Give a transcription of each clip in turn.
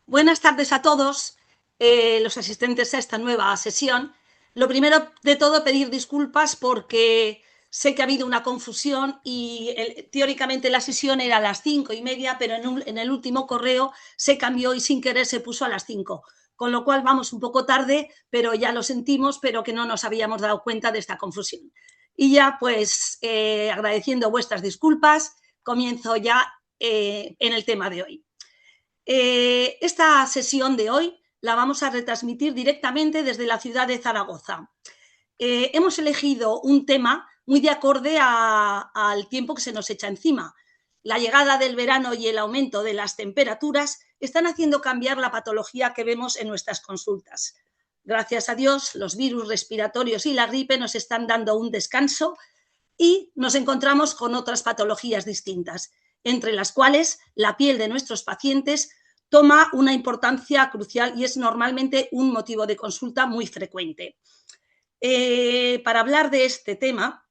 Buenas tardes a todos los asistentes a esta nueva sesión. Lo primero de todo, pedir disculpas porque sé que ha habido una confusión y teóricamente la sesión era a las 5:30, pero en el último correo se cambió y sin querer se puso a las 5. Con lo cual vamos un poco tarde, pero ya lo sentimos, pero que no nos habíamos dado cuenta de esta confusión. Y ya pues agradeciendo vuestras disculpas, comienzo ya en el tema de hoy. Esta sesión de hoy la vamos a retransmitir directamente desde la ciudad de Zaragoza. Hemos elegido un tema muy de acorde al tiempo que se nos echa encima. La llegada del verano y el aumento de las temperaturas están haciendo cambiar la patología que vemos en nuestras consultas. Gracias a Dios, los virus respiratorios y la gripe nos están dando un descanso y nos encontramos con otras patologías distintas, entre las cuales la piel de nuestros pacientes toma una importancia crucial y es normalmente un motivo de consulta muy frecuente. Para hablar de este tema,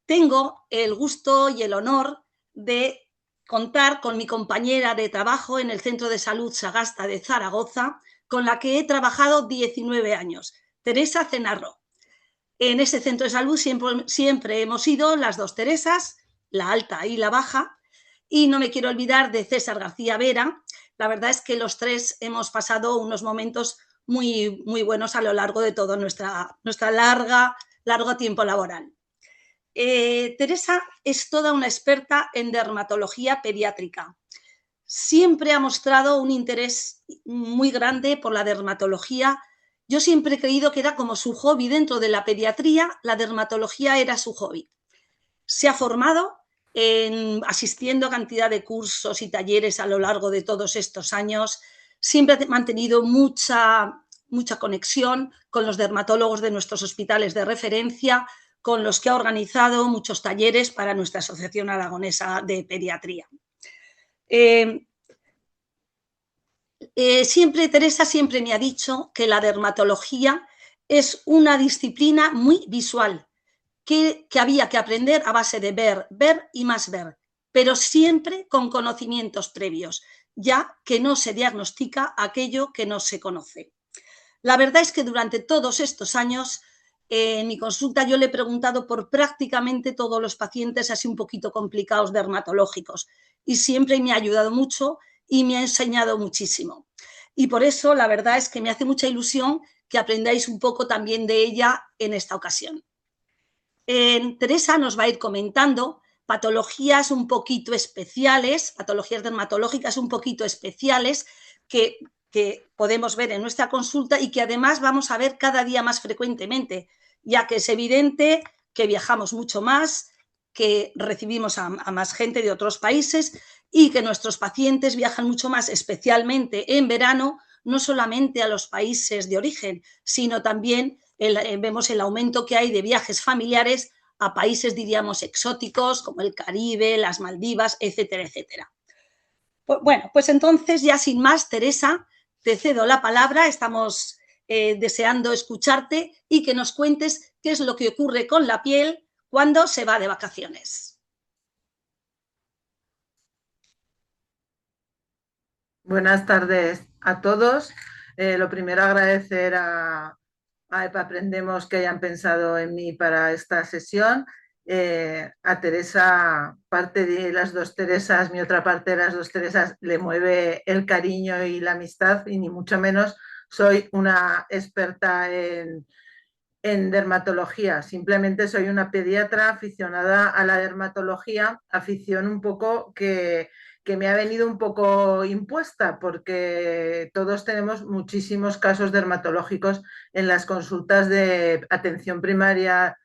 tengo el gusto y el honor de contar con mi compañera de trabajo en el Centro de Salud Sagasta de Zaragoza, con la que he trabajado 19 años, Teresa Cenarro. En ese centro de salud siempre hemos sido las dos Teresas, la alta y la baja, y no me quiero olvidar de César García Vera. La verdad es que los tres hemos pasado unos momentos muy, muy buenos a lo largo de todo nuestra largo tiempo laboral. Teresa es toda una experta en dermatología pediátrica. Siempre ha mostrado un interés muy grande por la dermatología. Yo siempre he creído que era como su hobby dentro de la pediatría, la dermatología era su hobby. Se ha formado asistiendo a cantidad de cursos y talleres a lo largo de todos estos años. Siempre ha mantenido mucha conexión con los dermatólogos de nuestros hospitales de referencia, con los que ha organizado muchos talleres para nuestra Asociación Aragonesa de Pediatría. Teresa siempre me ha dicho que la dermatología es una disciplina muy visual, que había que aprender a base de ver y más ver, pero siempre con conocimientos previos, ya que no se diagnostica aquello que no se conoce. La verdad es que durante todos estos años, en mi consulta yo le he preguntado por prácticamente todos los pacientes así un poquito complicados dermatológicos y siempre me ha ayudado mucho y me ha enseñado muchísimo. Y por eso la verdad es que me hace mucha ilusión que aprendáis un poco también de ella en esta ocasión. Teresa nos va a ir comentando patologías un poquito especiales, patologías dermatológicas un poquito especiales que podemos ver en nuestra consulta y que además vamos a ver cada día más frecuentemente, ya que es evidente que viajamos mucho más, que recibimos a más gente de otros países y que nuestros pacientes viajan mucho más, especialmente en verano, no solamente a los países de origen, sino también vemos el aumento que hay de viajes familiares a países, diríamos, exóticos, como el Caribe, las Maldivas, etcétera, etcétera. Bueno, pues entonces, ya sin más, Teresa, te cedo la palabra, estamos deseando escucharte y que nos cuentes qué es lo que ocurre con la piel cuando se va de vacaciones. Buenas tardes a todos. Lo primero, agradecer a EPA Aprendemos que hayan pensado en mí para esta sesión. A Teresa, parte de las dos Teresas, mi otra parte de las dos Teresas, le mueve el cariño y la amistad y ni mucho menos soy una experta en dermatología. Simplemente soy una pediatra aficionada a la dermatología, afición un poco que me ha venido un poco impuesta porque todos tenemos muchísimos casos dermatológicos en las consultas de atención primaria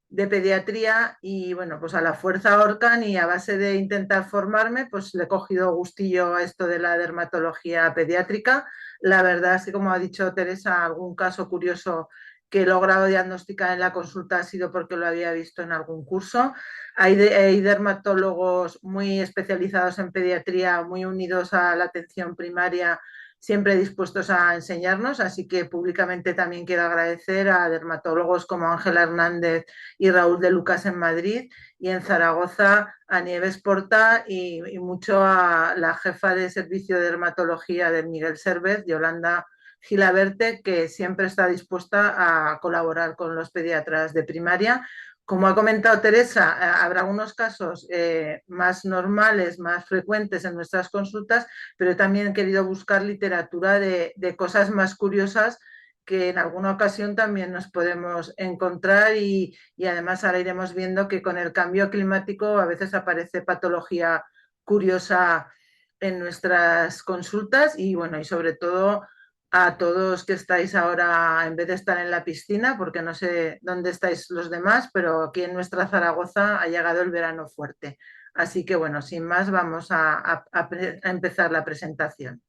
de pediatría y bueno, pues a la fuerza ahorcan y a base de intentar formarme, pues le he cogido gustillo a esto de la dermatología pediátrica. La verdad es que, como ha dicho Teresa, algún caso curioso que he logrado diagnosticar en la consulta ha sido porque lo había visto en algún curso. Hay dermatólogos muy especializados en pediatría, muy unidos a la atención primaria, siempre dispuestos a enseñarnos, así que públicamente también quiero agradecer a dermatólogos como Ángela Hernández y Raúl de Lucas en Madrid, y en Zaragoza a Nieves Porta y mucho a la jefa de servicio de dermatología de Miguel Servet, Yolanda Gilaberte, que siempre está dispuesta a colaborar con los pediatras de primaria. Como ha comentado Teresa, habrá unos casos más normales, más frecuentes en nuestras consultas, pero también he querido buscar literatura de cosas más curiosas que en alguna ocasión también nos podemos encontrar y además ahora iremos viendo que con el cambio climático a veces aparece patología curiosa en nuestras consultas y bueno, y sobre todo a todos que estáis ahora, en vez de estar en la piscina, porque no sé dónde estáis los demás, pero aquí en nuestra Zaragoza ha llegado el verano fuerte. Así que bueno, sin más, vamos a empezar la presentación.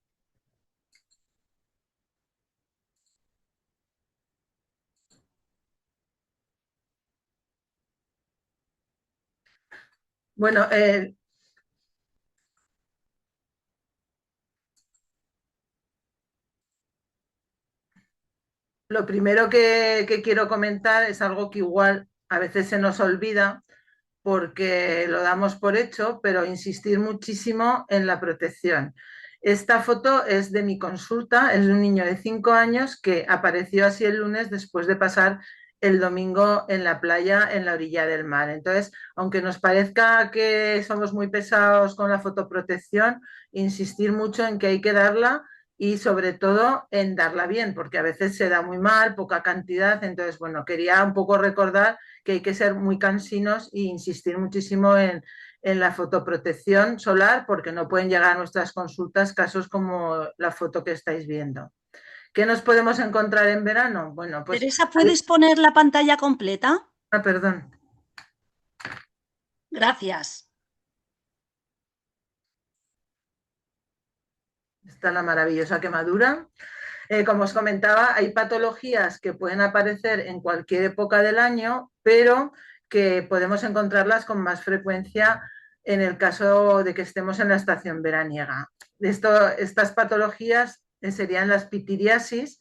Bueno, lo primero que quiero comentar es algo que igual a veces se nos olvida porque lo damos por hecho, pero insistir muchísimo en la protección. Esta foto es de mi consulta, es de un niño de 5 años que apareció así el lunes después de pasar el domingo en la playa, en la orilla del mar. Entonces, aunque nos parezca que somos muy pesados con la fotoprotección, insistir mucho en que hay que darla y sobre todo en darla bien, porque a veces se da muy mal, poca cantidad. Entonces, bueno, quería un poco recordar que hay que ser muy cansinos e insistir muchísimo en la fotoprotección solar porque no pueden llegar a nuestras consultas casos como la foto que estáis viendo. ¿Qué nos podemos encontrar en verano? Bueno, pues... Teresa, ¿puedes poner la pantalla completa? Ah, perdón. Gracias. Está la maravillosa quemadura. Como os comentaba, hay patologías que pueden aparecer en cualquier época del año, pero que podemos encontrarlas con más frecuencia en el caso de que estemos en la estación veraniega. Estas patologías serían las pitiriasis,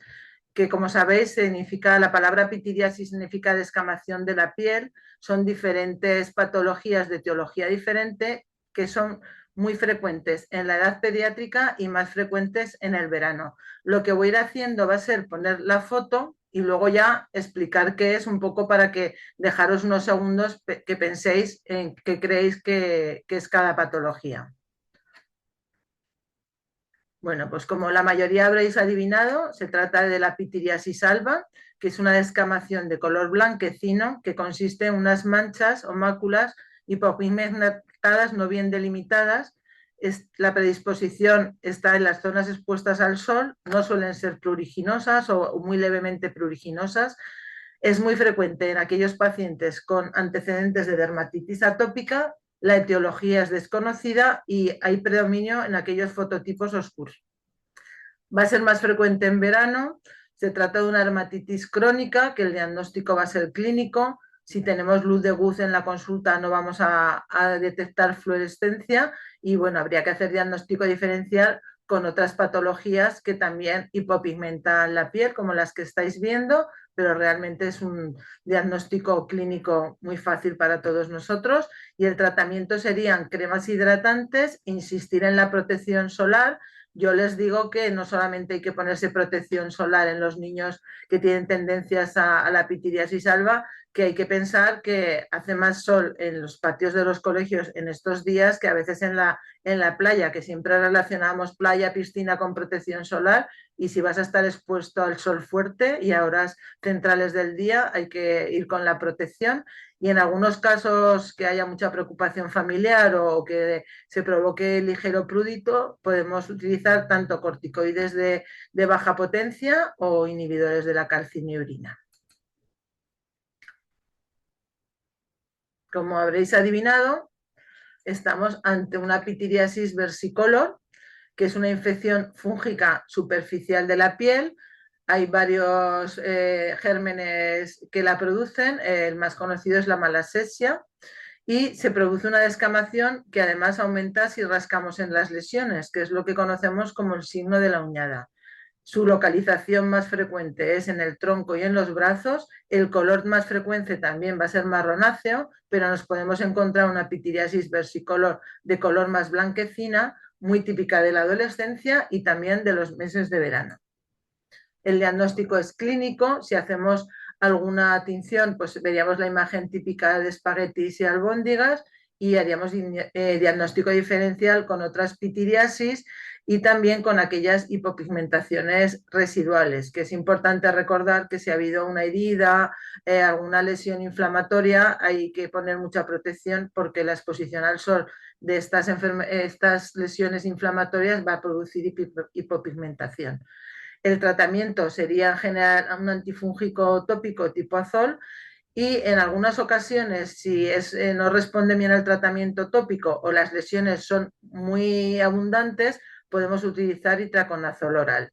que como sabéis significa, la palabra pitiriasis significa descamación de la piel. Son diferentes patologías de etiología diferente que son muy frecuentes en la edad pediátrica y más frecuentes en el verano. Lo que voy a ir haciendo va a ser poner la foto y luego ya explicar qué es un poco para que dejaros unos segundos que penséis en qué creéis que es cada patología. Bueno, pues como la mayoría habréis adivinado, se trata de la pitiriasis alba, que es una descamación de color blanquecino que consiste en unas manchas o máculas hipopigmentadas no bien delimitadas. La predisposición está en las zonas expuestas al sol, no suelen ser pruriginosas o muy levemente pruriginosas. Es muy frecuente en aquellos pacientes con antecedentes de dermatitis atópica. La etiología es desconocida y hay predominio en aquellos fototipos oscuros. Va a ser más frecuente en verano. Se trata de una dermatitis crónica, que el diagnóstico va a ser clínico. Si tenemos luz de Guth en la consulta no vamos a detectar fluorescencia y bueno, habría que hacer diagnóstico diferencial con otras patologías que también hipopigmentan la piel, como las que estáis viendo, pero realmente es un diagnóstico clínico muy fácil para todos nosotros. Y el tratamiento serían cremas hidratantes, insistir en la protección solar. Yo les digo que no solamente hay que ponerse protección solar en los niños que tienen tendencias a la pitiriasis alba, que hay que pensar que hace más sol en los patios de los colegios en estos días que a veces en la playa, que siempre relacionamos playa, piscina con protección solar, y si vas a estar expuesto al sol fuerte y a horas centrales del día, hay que ir con la protección. Y en algunos casos que haya mucha preocupación familiar o que se provoque ligero prurito, podemos utilizar tanto corticoides de baja potencia o inhibidores de la calcineurina. Como habréis adivinado, estamos ante una pitiriasis versicolor, que es una infección fúngica superficial de la piel. Hay varios gérmenes que la producen. El más conocido es la malassezia y se produce una descamación que además aumenta si rascamos en las lesiones, que es lo que conocemos como el signo de la uñada. Su localización más frecuente es en el tronco y en los brazos. El color más frecuente también va a ser marronáceo, pero nos podemos encontrar una pitiriasis versicolor de color más blanquecina, muy típica de la adolescencia y también de los meses de verano. El diagnóstico es clínico. Si hacemos alguna tinción, pues veríamos la imagen típica de espaguetis y albóndigas y haríamos diagnóstico diferencial con otras pitiriasis y también con aquellas hipopigmentaciones residuales, que es importante recordar que si ha habido una herida, alguna lesión inflamatoria, hay que poner mucha protección porque la exposición al sol de estas lesiones inflamatorias va a producir hipopigmentación. El tratamiento sería en general un antifúngico tópico tipo azol y en algunas ocasiones, si no responde bien al tratamiento tópico o las lesiones son muy abundantes, podemos utilizar itraconazol oral.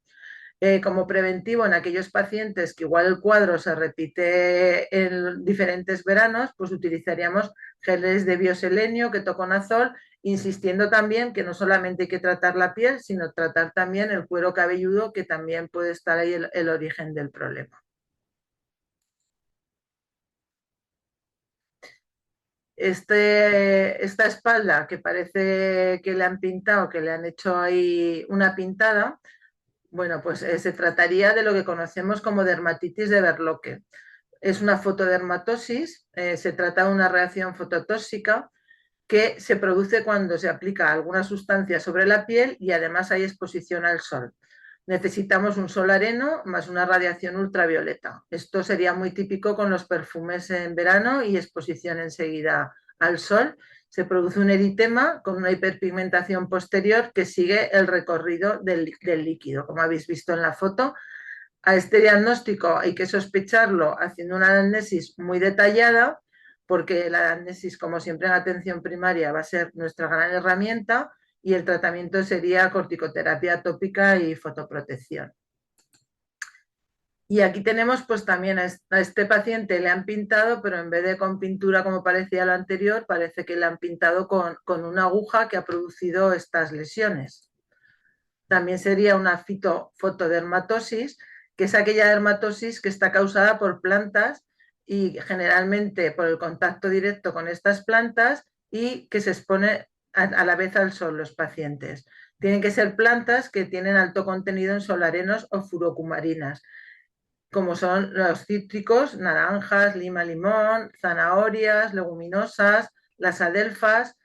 Como preventivo en aquellos pacientes que igual el cuadro se repite en diferentes veranos, pues utilizaríamos geles de bioselenio, ketoconazol, insistiendo también que no solamente hay que tratar la piel, sino tratar también el cuero cabelludo, que también puede estar ahí el origen del problema. Esta espalda que parece que le han pintado, que le han hecho ahí una pintada, bueno, pues se trataría de lo que conocemos como dermatitis de Berloque. Es una fotodermatosis, se trata de una reacción fototóxica que se produce cuando se aplica alguna sustancia sobre la piel y además hay exposición al sol. Necesitamos un sol areno más una radiación ultravioleta. Esto sería muy típico con los perfumes en verano y exposición enseguida al sol. Se produce un eritema con una hiperpigmentación posterior que sigue el recorrido del líquido, como habéis visto en la foto. A este diagnóstico hay que sospecharlo haciendo una anamnesis muy detallada, porque la anamnesis, como siempre en atención primaria, va a ser nuestra gran herramienta y el tratamiento sería corticoterapia tópica y fotoprotección. Y aquí tenemos pues también a este paciente le han pintado, pero en vez de con pintura como parecía lo anterior, parece que le han pintado con una aguja que ha producido estas lesiones. También sería una fotodermatosis, que es aquella dermatosis que está causada por plantas y generalmente por el contacto directo con estas plantas y que se expone a la vez al sol los pacientes. Tienen que ser plantas que tienen alto contenido en solarenos o furocumarinas, como son los cítricos, naranjas, lima, limón, zanahorias, leguminosas, las adelfas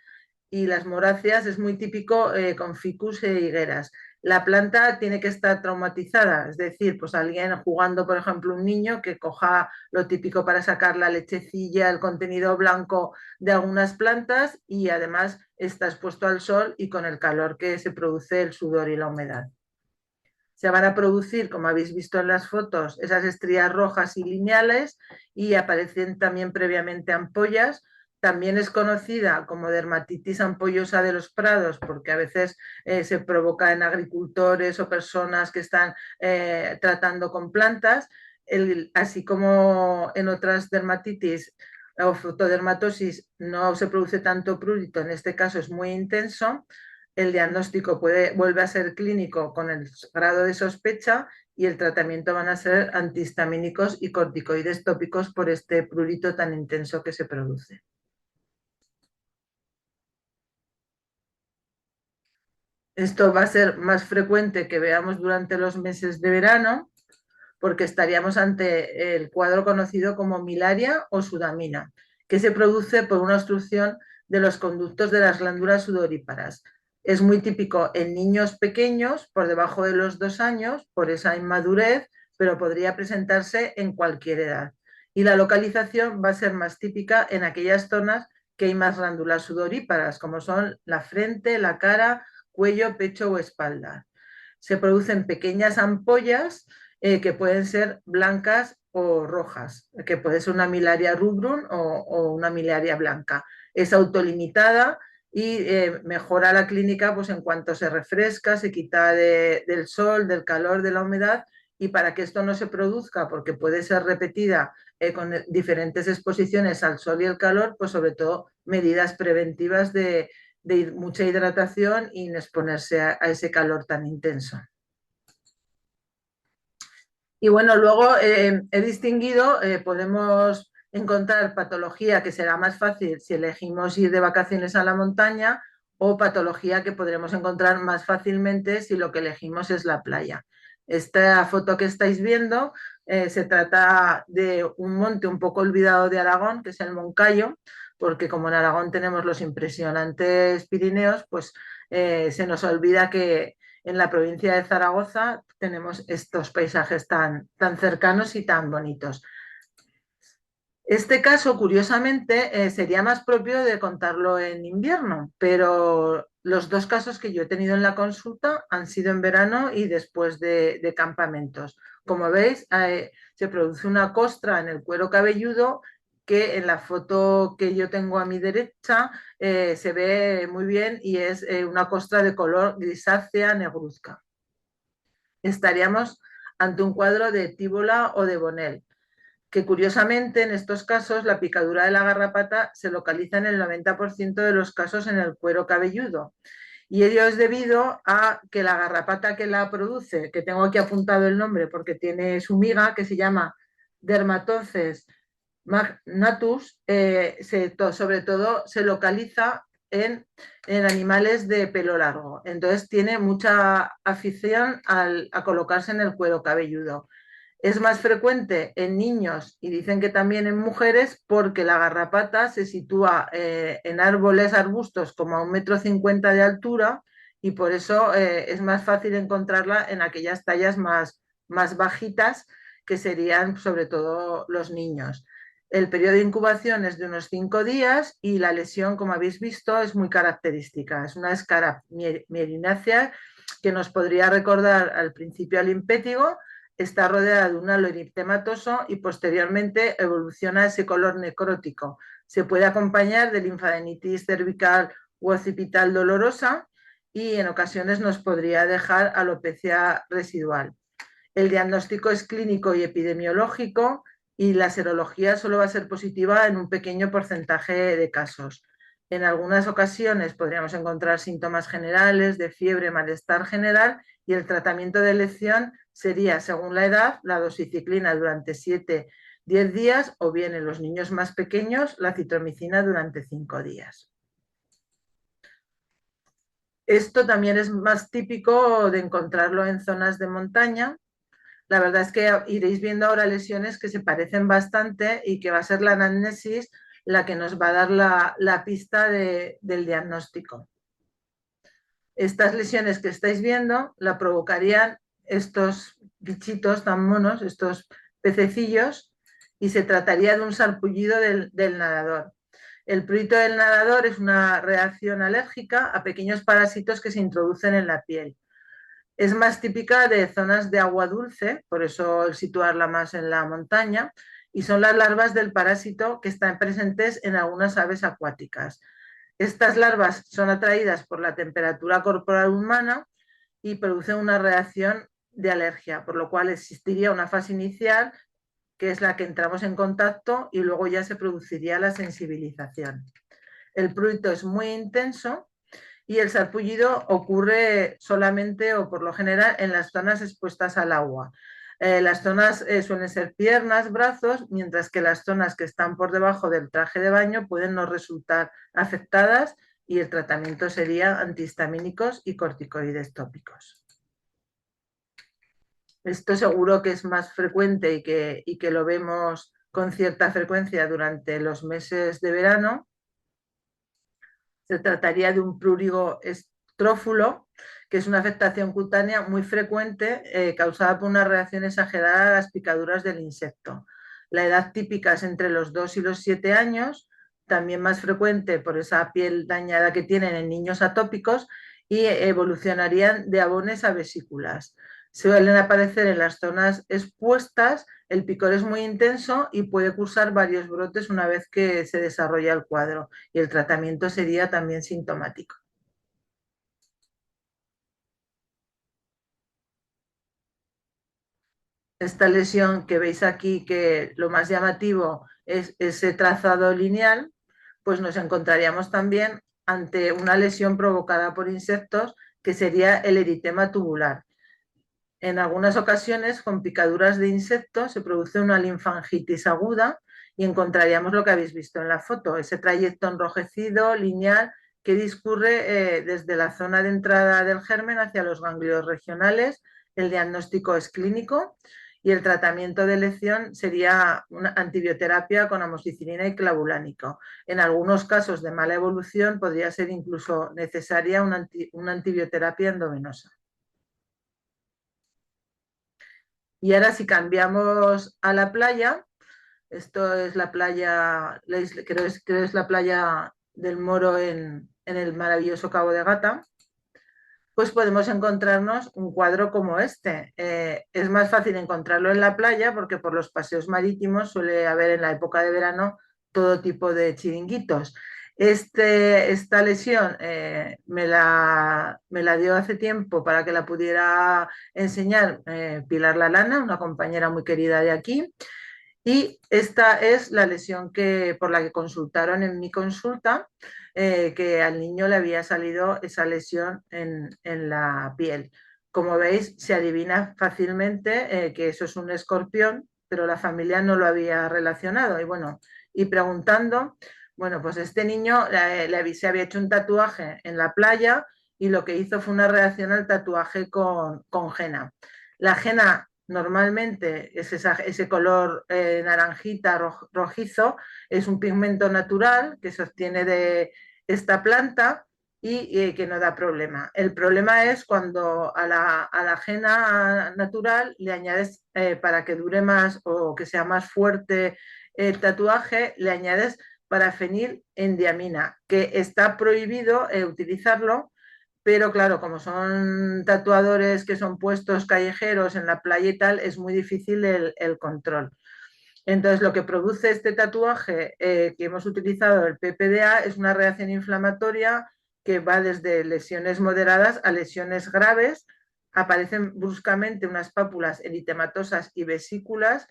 y las moráceas. Es muy típico con ficus e higueras. La planta tiene que estar traumatizada, es decir, pues alguien jugando, por ejemplo, un niño que coja lo típico para sacar la lechecilla, el contenido blanco de algunas plantas y además está expuesto al sol y con el calor que se produce el sudor y la humedad. Se van a producir, como habéis visto en las fotos, esas estrías rojas y lineales y aparecen también previamente ampollas. También es conocida como dermatitis ampollosa de los prados porque a veces se provoca en agricultores o personas que están tratando con plantas, así como en otras dermatitis o fotodermatosis no se produce tanto prurito, en este caso es muy intenso. El diagnóstico vuelve a ser clínico con el grado de sospecha y el tratamiento van a ser antihistamínicos y corticoides tópicos por este prurito tan intenso que se produce. Esto va a ser más frecuente que veamos durante los meses de verano, porque estaríamos ante el cuadro conocido como milaria o sudamina, que se produce por una obstrucción de los conductos de las glándulas sudoríparas. Es muy típico en niños pequeños, por debajo de los 2 años, por esa inmadurez, pero podría presentarse en cualquier edad. Y la localización va a ser más típica en aquellas zonas que hay más glándulas sudoríparas, como son la frente, la cara, cuello, pecho o espalda. Se producen pequeñas ampollas que pueden ser blancas o rojas, que puede ser una milaria rubrum o una milaria blanca. Es autolimitada y mejora la clínica pues en cuanto se refresca, se quita del sol, del calor, de la humedad y para que esto no se produzca, porque puede ser repetida con diferentes exposiciones al sol y el calor, pues sobre todo medidas preventivas de mucha hidratación y no exponerse a ese calor tan intenso. Y bueno, luego he distinguido, podemos encontrar patología que será más fácil si elegimos ir de vacaciones a la montaña, o patología que podremos encontrar más fácilmente si lo que elegimos es la playa. Esta foto que estáis viendo se trata de un monte un poco olvidado de Aragón, que es el Moncayo, porque como en Aragón tenemos los impresionantes Pirineos, pues se nos olvida que en la provincia de Zaragoza tenemos estos paisajes tan cercanos y tan bonitos. Este caso, curiosamente, sería más propio de contarlo en invierno, pero los dos casos que yo he tenido en la consulta han sido en verano y después de campamentos. Como veis, se produce una costra en el cuero cabelludo que en la foto que yo tengo a mi derecha se ve muy bien, y es una costra de color grisácea negruzca. Estaríamos ante un cuadro de tíbola o de Bonnell, que curiosamente en estos casos la picadura de la garrapata se localiza en el 90% de los casos en el cuero cabelludo. Y ello es debido a que la garrapata que la produce, que tengo aquí apuntado el nombre porque tiene su miga, que se llama Dermatoces magnatus, sobre todo se localiza en animales de pelo largo. Entonces tiene mucha afición a colocarse en el cuero cabelludo. Es más frecuente en niños y dicen que también en mujeres, porque la garrapata se sitúa en árboles, arbustos como a 1,50 m de altura, y por eso es más fácil encontrarla en aquellas tallas más bajitas, que serían sobre todo los niños. El periodo de incubación es de unos 5 días y la lesión, como habéis visto, es muy característica. Es una escara mielinácea que nos podría recordar al principio al impétigo. Está rodeada de un halo eritematoso y posteriormente evoluciona a ese color necrótico. Se puede acompañar de linfadenitis cervical u occipital dolorosa, y en ocasiones nos podría dejar alopecia residual. El diagnóstico es clínico y epidemiológico, y la serología solo va a ser positiva en un pequeño porcentaje de casos. En algunas ocasiones podríamos encontrar síntomas generales de fiebre, malestar general, y el tratamiento de elección sería, según la edad, la doxiciclina durante 7-10 días, o bien en los niños más pequeños la citromicina durante 5 días. Esto también es más típico de encontrarlo en zonas de montaña. La verdad es que iréis viendo ahora lesiones que se parecen bastante, y que va a ser la anamnesis la que nos va a dar la pista del diagnóstico. Estas lesiones que estáis viendo la provocarían estos bichitos tan monos, estos pececillos, y se trataría de un sarpullido del nadador. El prurito del nadador es una reacción alérgica a pequeños parásitos que se introducen en la piel. Es más típica de zonas de agua dulce, por eso situarla más en la montaña, y son las larvas del parásito que están presentes en algunas aves acuáticas. Estas larvas son atraídas por la temperatura corporal humana y producen una reacción de alergia, por lo cual existiría una fase inicial, que es la que entramos en contacto, y luego ya se produciría la sensibilización. El prurito es muy intenso, y el sarpullido ocurre solamente, o por lo general, en las zonas expuestas al agua. Las zonas suelen ser piernas, brazos, mientras que las zonas que están por debajo del traje de baño pueden no resultar afectadas, y el tratamiento sería antihistamínicos y corticoides tópicos. Esto seguro que es más frecuente y que lo vemos con cierta frecuencia durante los meses de verano. Se trataría de un prurigo estrófulo, que es una afectación cutánea muy frecuente causada por una reacción exagerada a las picaduras del insecto. La edad típica es entre los 2 y los 7 años, también más frecuente por esa piel dañada que tienen en niños atópicos, y evolucionarían de abones a vesículas. Suelen aparecer en las zonas expuestas, el picor es muy intenso y puede cursar varios brotes una vez que se desarrolla el cuadro, y el tratamiento sería también sintomático. esta lesión que veis aquí, que lo más llamativo es ese trazado lineal, pues nos encontraríamos también ante una lesión provocada por insectos, que sería el eritema tubular. En algunas ocasiones, con picaduras de insectos, se produce una linfangitis aguda y encontraríamos lo que habéis visto en la foto, ese trayecto enrojecido, lineal, que discurre desde la zona de entrada del germen hacia los ganglios regionales. El diagnóstico es clínico y el tratamiento de lesión sería una antibioterapia con amoxicilina y clavulánico. En algunos casos de mala evolución podría ser incluso necesaria una antibioterapia endovenosa. Y ahora si cambiamos a la playa, esto es la playa, creo es la playa del Moro en el maravilloso Cabo de Gata, pues podemos encontrarnos un cuadro como este. Es más fácil encontrarlo en la playa porque por los paseos marítimos suele haber en la época de verano todo tipo de chiringuitos. Esta lesión me la dio hace tiempo para que la pudiera enseñar Pilar Lalana, una compañera muy querida de aquí, y esta es la lesión por la que consultaron en mi consulta, que al niño le había salido esa lesión en la piel. Como veis, se adivina fácilmente que eso es un escorpión, pero la familia no lo había relacionado. Y bueno, y preguntando, bueno, pues este niño se había hecho un tatuaje en la playa y lo que hizo fue una reacción al tatuaje con henna. La henna normalmente es ese color naranjita, rojizo, es un pigmento natural que se obtiene de esta planta y que no da problema. El problema es cuando a la henna natural le añades, para que dure más o que sea más fuerte el tatuaje, le añades parafenilendiamina, que está prohibido utilizarlo, pero claro, como son tatuadores que son puestos callejeros en la playa y tal, es muy difícil el control. Entonces, lo que produce este tatuaje que hemos utilizado, el PPDA, es una reacción inflamatoria que va desde lesiones moderadas a lesiones graves. Aparecen bruscamente unas pápulas eritematosas y vesículas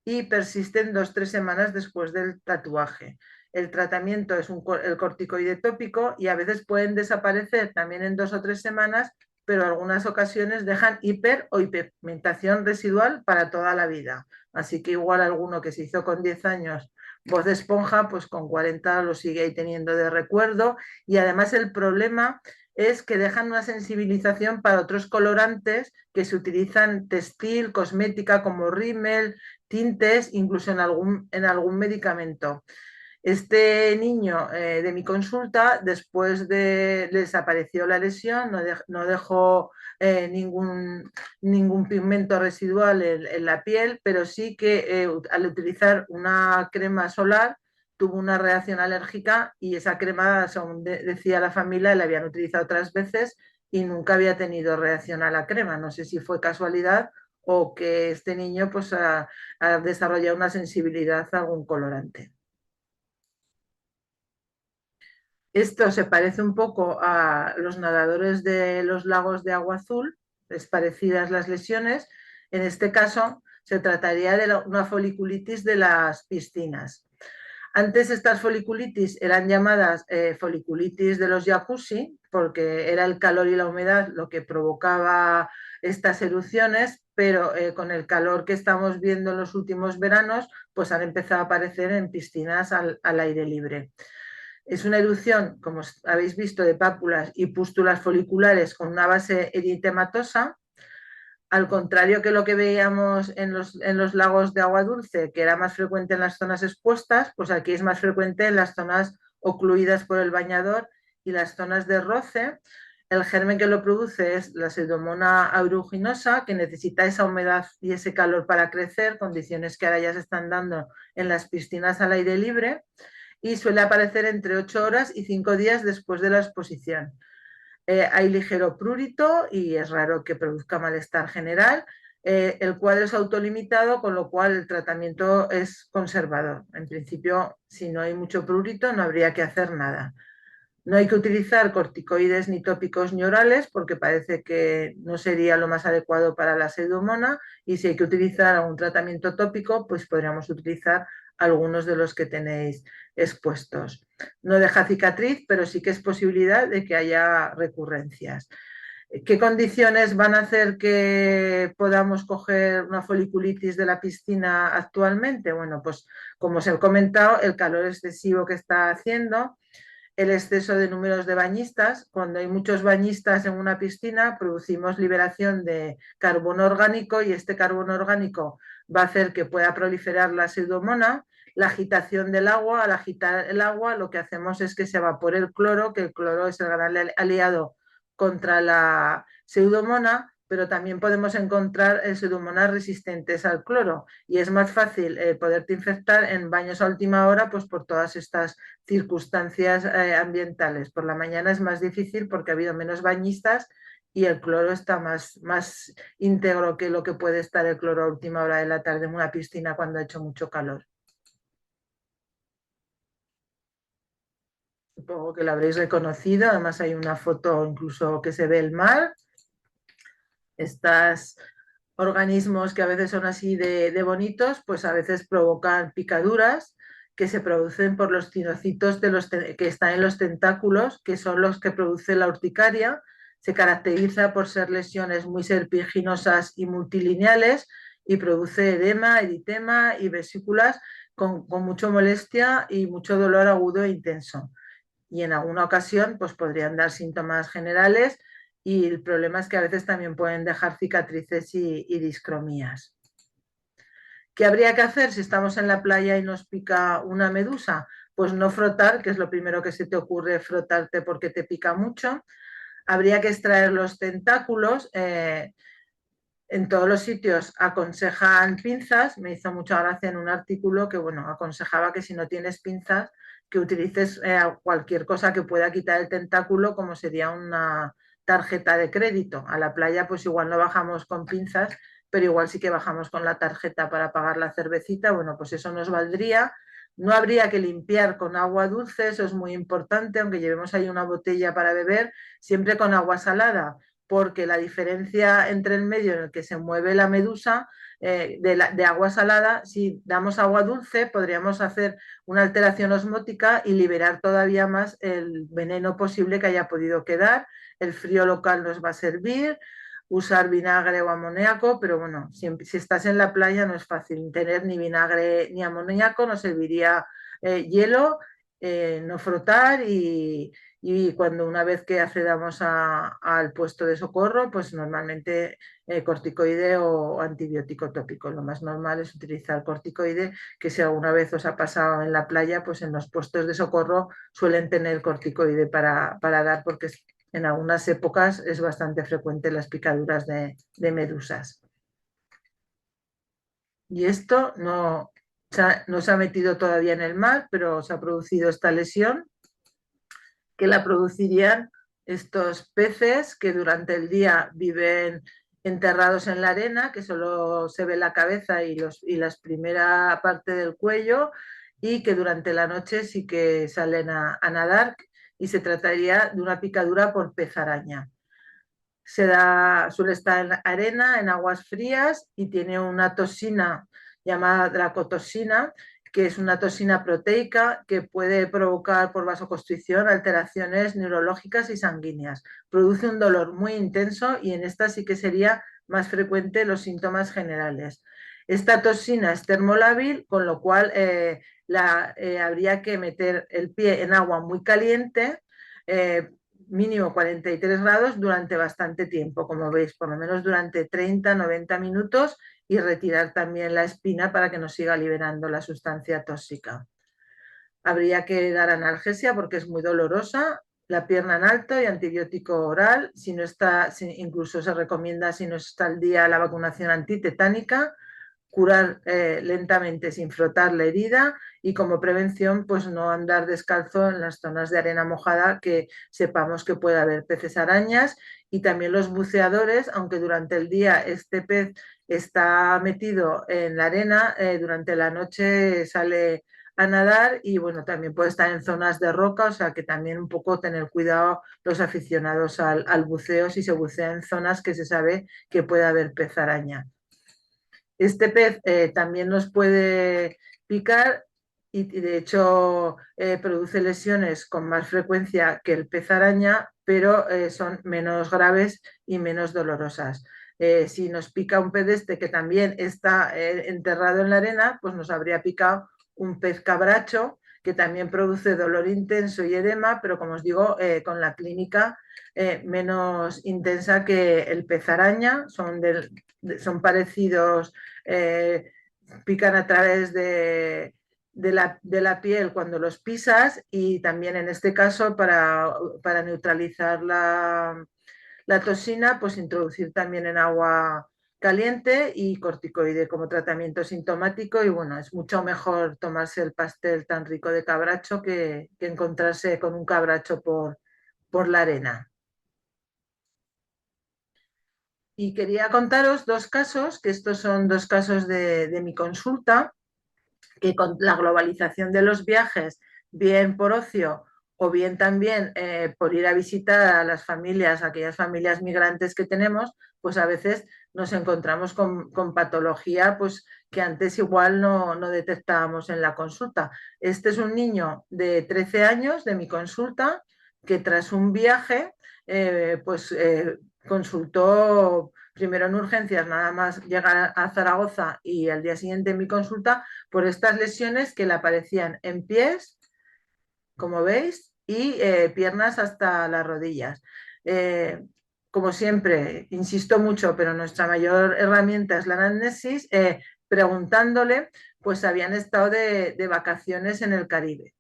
y persisten 2 o 3 semanas después del tatuaje. El tratamiento es el corticoide tópico y a veces pueden desaparecer también en 2 o 3 semanas, pero en algunas ocasiones dejan hiper o hiperpigmentación residual para toda la vida. Así que igual alguno que se hizo con 10 años voz de esponja, pues con 40 lo sigue ahí teniendo de recuerdo. Y además el problema es que dejan una sensibilización para otros colorantes que se utilizan textil, cosmética como rímel, tintes, incluso en algún medicamento. Este niño de mi consulta, después de desapareció la lesión, no dejó ningún pigmento residual en la piel, pero sí que al utilizar una crema solar tuvo una reacción alérgica y esa crema, según decía la familia, la habían utilizado otras veces y nunca había tenido reacción a la crema. No sé si fue casualidad o que este niño pues, ha desarrollado una sensibilidad a algún colorante. Esto se parece un poco a los nadadores de los lagos de agua azul, es parecidas las lesiones. En este caso, se trataría de una foliculitis de las piscinas. Antes estas foliculitis eran llamadas foliculitis de los jacuzzi, porque era el calor y la humedad lo que provocaba estas erupciones, pero con el calor que estamos viendo en los últimos veranos, pues han empezado a aparecer en piscinas al aire libre. Es una erupción, como habéis visto, de pápulas y pústulas foliculares con una base eritematosa, al contrario que lo que veíamos en los lagos de agua dulce, que era más frecuente en las zonas expuestas, pues aquí es más frecuente en las zonas ocluidas por el bañador y las zonas de roce. El germen que lo produce es la Pseudomonas aeruginosa, que necesita esa humedad y ese calor para crecer, condiciones que ahora ya se están dando en las piscinas al aire libre, y suele aparecer entre 8 horas y 5 días después de la exposición. Hay ligero prurito y es raro que produzca malestar general. El cuadro es autolimitado, con lo cual el tratamiento es conservador. En principio, si no hay mucho prurito, no habría que hacer nada. No hay que utilizar corticoides ni tópicos ni orales porque parece que no sería lo más adecuado para la pseudomonas, y si hay que utilizar algún tratamiento tópico, pues podríamos utilizar algunos de los que tenéis expuestos. No deja cicatriz, pero sí que es posibilidad de que haya recurrencias. ¿Qué condiciones van a hacer que podamos coger una foliculitis de la piscina actualmente? Bueno, pues como os he comentado, el calor excesivo que está haciendo, el exceso de números de bañistas. Cuando hay muchos bañistas en una piscina, producimos liberación de carbono orgánico, y este carbono orgánico va a hacer que pueda proliferar la pseudomonas. La agitación del agua, al agitar el agua, lo que hacemos es que se evapore el cloro, que el cloro es el gran aliado contra la pseudomonas, pero también podemos encontrar pseudomonas resistentes al cloro, y es más fácil poderte infectar en baños a última hora, pues por todas estas circunstancias ambientales. Por la mañana es más difícil porque ha habido menos bañistas y el cloro está más íntegro que lo que puede estar el cloro a última hora de la tarde en una piscina cuando ha hecho mucho calor. Supongo que lo habréis reconocido, además hay una foto incluso que se ve el mar. Estos organismos que a veces son así de bonitos, pues a veces provocan picaduras que se producen por los cinocitos que están en los tentáculos, que son los que producen la urticaria. Se caracteriza por ser lesiones muy serpiginosas y multilineales, y produce edema, eritema y vesículas con mucha molestia y mucho dolor agudo e intenso. Y en alguna ocasión pues podrían dar síntomas generales, y el problema es que a veces también pueden dejar cicatrices y discromías. ¿Qué habría que hacer si estamos en la playa y nos pica una medusa? Pues no frotar, que es lo primero que se te ocurre, frotarte porque te pica mucho. Habría que extraer los tentáculos. En todos los sitios aconsejan pinzas. Me hizo mucha gracia en un artículo que, bueno, aconsejaba que si no tienes pinzas, que utilices cualquier cosa que pueda quitar el tentáculo, como sería una tarjeta de crédito. A la playa pues igual no bajamos con pinzas, pero igual sí que bajamos con la tarjeta para pagar la cervecita. Bueno, pues eso nos valdría. No habría que limpiar con agua dulce, eso es muy importante, aunque llevemos ahí una botella para beber, siempre con agua salada, porque la diferencia entre el medio en el que se mueve la medusa de agua salada, si damos agua dulce, podríamos hacer una alteración osmótica y liberar todavía más el veneno posible que haya podido quedar. El frío local nos va a servir, usar vinagre o amoníaco, pero bueno, si estás en la playa no es fácil tener ni vinagre ni amoníaco, nos serviría hielo, no frotar, y cuando una vez que accedamos al puesto de socorro, pues normalmente corticoide o antibiótico tópico. Lo más normal es utilizar corticoide, que si alguna vez os ha pasado en la playa, pues en los puestos de socorro suelen tener corticoide para dar, porque en algunas épocas es bastante frecuente las picaduras de medusas. Y esto no se ha metido todavía en el mar, pero se ha producido esta lesión, que la producirían estos peces que durante el día viven enterrados en la arena, que solo se ve la cabeza y la primera parte del cuello, y que durante la noche sí que salen a nadar, y se trataría de una picadura por pez araña. Suele estar en arena, en aguas frías, y tiene una toxina llamada dracotoxina, que es una toxina proteica que puede provocar por vasoconstricción alteraciones neurológicas y sanguíneas. Produce un dolor muy intenso, y en esta sí que sería más frecuente los síntomas generales. Esta toxina es termolábil, con lo cual habría que meter el pie en agua muy caliente, mínimo 43 grados, durante bastante tiempo, como veis, por lo menos durante 30-90 minutos, y retirar también la espina para que no siga liberando la sustancia tóxica. Habría que dar analgesia porque es muy dolorosa, la pierna en alto y antibiótico oral. Si no está, incluso se recomienda, si no está al día, la vacunación antitetánica. Curar lentamente sin frotar la herida, y como prevención pues no andar descalzo en las zonas de arena mojada que sepamos que puede haber peces arañas. Y también los buceadores, aunque durante el día este pez está metido en la arena, durante la noche sale a nadar y bueno, también puede estar en zonas de roca, o sea que también un poco tener cuidado los aficionados al buceo si se bucea en zonas que se sabe que puede haber pez araña. Este pez también nos puede picar y de hecho produce lesiones con más frecuencia que el pez araña, pero son menos graves y menos dolorosas. Si nos pica un pez este que también está enterrado en la arena, pues nos habría picado un pez cabracho que también produce dolor intenso y edema, pero como os digo, con la clínica menos intensa que el pez araña, son parecidos, eh, pican a través de la piel cuando los pisas y también en este caso para neutralizar la toxina, pues introducir también en agua caliente y corticoide como tratamiento sintomático y bueno, es mucho mejor tomarse el pastel tan rico de cabracho que encontrarse con un cabracho por la arena. Y quería contaros dos casos, que estos son dos casos de mi consulta, que con la globalización de los viajes, bien por ocio o bien también por ir a visitar a las familias, aquellas familias migrantes que tenemos, pues a veces nos encontramos con patología pues, que antes igual no detectábamos en la consulta. Este es un niño de 13 años de mi consulta que tras un viaje consultó primero en urgencias, nada más llegar a Zaragoza y al día siguiente en mi consulta por estas lesiones que le aparecían en pies, como veis, y piernas hasta las rodillas. Eh, como siempre, insisto mucho, pero nuestra mayor herramienta es la anamnesis, preguntándole, pues habían estado de vacaciones en el Caribe